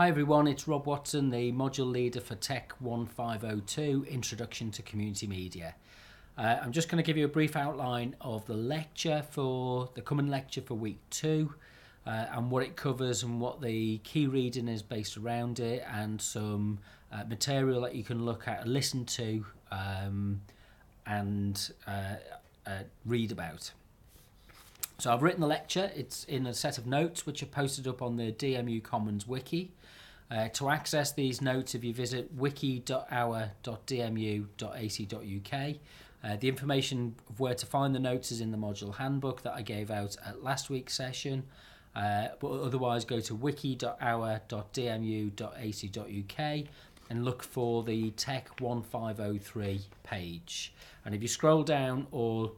Hi everyone, it's Rob Watson, the module leader for TECH1502 Introduction to Community Media. I'm just going to give you a brief outline of the coming lecture for week 2 and what it covers and what the key reading is based around it, and some material that you can look at and listen to and read about. So I've written the lecture. It's in a set of notes which are posted up on the DMU Commons wiki. To access these notes, if you visit wiki.our.dmu.ac.uk, the information of where to find the notes is in the module handbook that I gave out at last week's session. But otherwise, go to wiki.our.dmu.ac.uk and look for the TECH1503 page. And if you scroll down or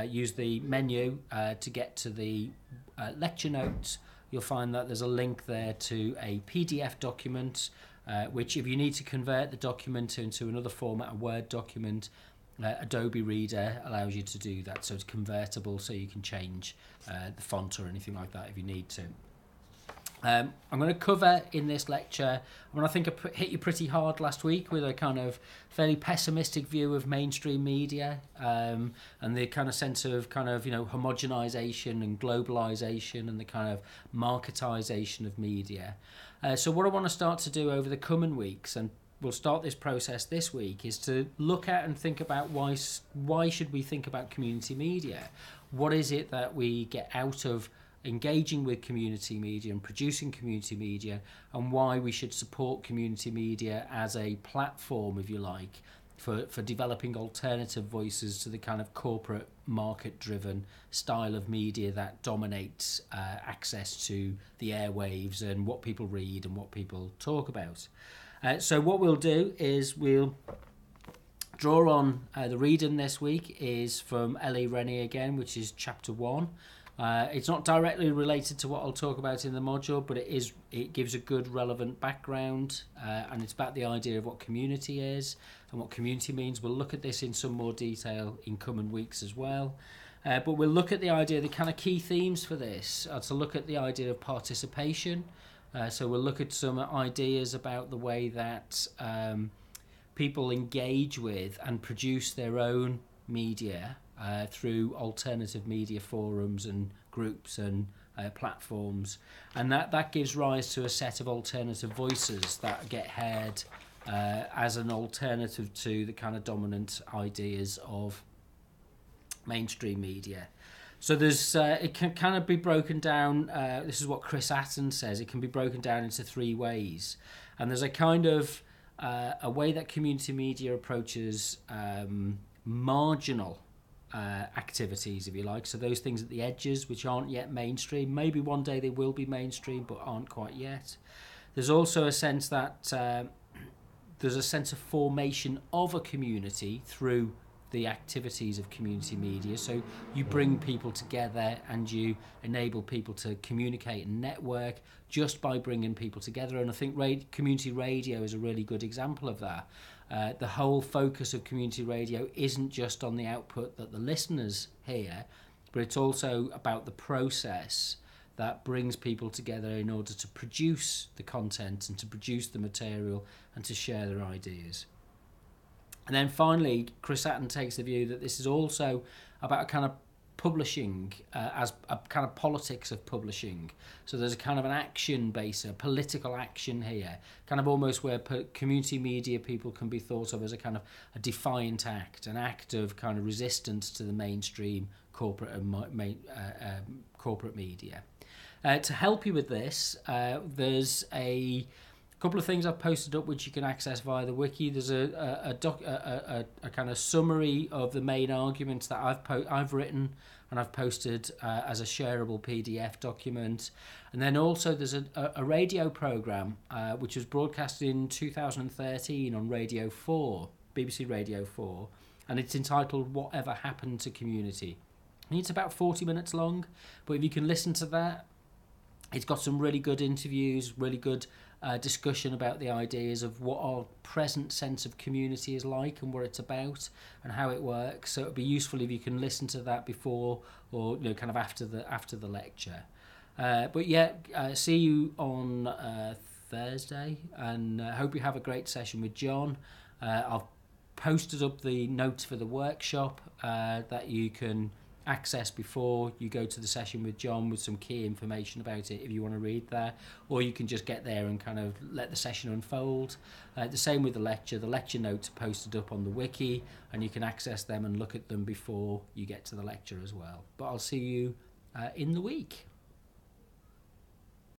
use the menu to get to the lecture notes, you'll find that there's a link there to a PDF document, which if you need to convert the document into another format, a Word document, Adobe Reader allows you to do that. So it's convertible, so you can change the font or anything like that if you need to. I'm going to cover in this lecture, I think I hit you pretty hard last week with a kind of fairly pessimistic view of mainstream media and the kind of sense of homogenization and globalization and the kind of marketization of media. So what I want to start to do over the coming weeks, and we'll start this process this week, is to look at and think about why should we think about community media? What is it that we get out of engaging with community media and producing community media, and why we should support community media as a platform, if you like, for developing alternative voices to the kind of corporate market-driven style of media that dominates access to the airwaves and what people read and what people talk about. So what we'll do is we'll draw on the reading this week is from L.E. Rennie again, which is chapter 1. It's not directly related to what I'll talk about in the module, but it gives a good relevant background, and it's about the idea of what community is and what community means. We'll look at this in some more detail in coming weeks as well. But we'll look at the idea, the kind of key themes for this are to look at the idea of participation. So we'll look at some ideas about the way that people engage with and produce their own media through alternative media forums and groups and platforms, and that gives rise to a set of alternative voices that get heard as an alternative to the kind of dominant ideas of mainstream media. So there's it can kind of be broken down, this is what Chris Atten says, it can be broken down into 3 ways, and there's a kind of a way that community media approaches marginal activities, if you like, so those things at the edges which aren't yet mainstream. Maybe one day they will be mainstream but aren't quite yet. There's also a sense that there's a sense of formation of a community through the activities of community media. So you bring people together and you enable people to communicate and network just by bringing people together, and I think community radio is a really good example of that. The whole focus of community radio isn't just on the output that the listeners hear, but it's also about the process that brings people together in order to produce the content and to produce the material and to share their ideas. And then finally, Chris Atten takes the view that this is also about a kind of publishing as a kind of politics of publishing. So there's a kind of an action base, a political action here, kind of almost where community media people can be thought of as a kind of a defiant act, an act of kind of resistance to the mainstream corporate and corporate media. To help you with this, there's a couple of things I've posted up which you can access via the wiki. There's a kind of summary of the main arguments that I've written and I've posted as a shareable PDF document. And then also there's a radio programme which was broadcast in 2013 on Radio 4, BBC Radio 4, and it's entitled Whatever Happened to Community. And it's about 40 minutes long, but if you can listen to that, it's got some really good interviews, really good discussion about the ideas of what our present sense of community is like and what it's about and how it works. So it would be useful if you can listen to that before or kind of after the lecture. But yeah, see you on Thursday, and I hope you have a great session with John. I've posted up the notes for the workshop that you can access before you go to the session with John, with some key information about it if you want to read there, or you can just get there and kind of let the session unfold. The same with the lecture notes are posted up on the wiki, and you can access them and look at them before you get to the lecture as well. But I'll see you in the week.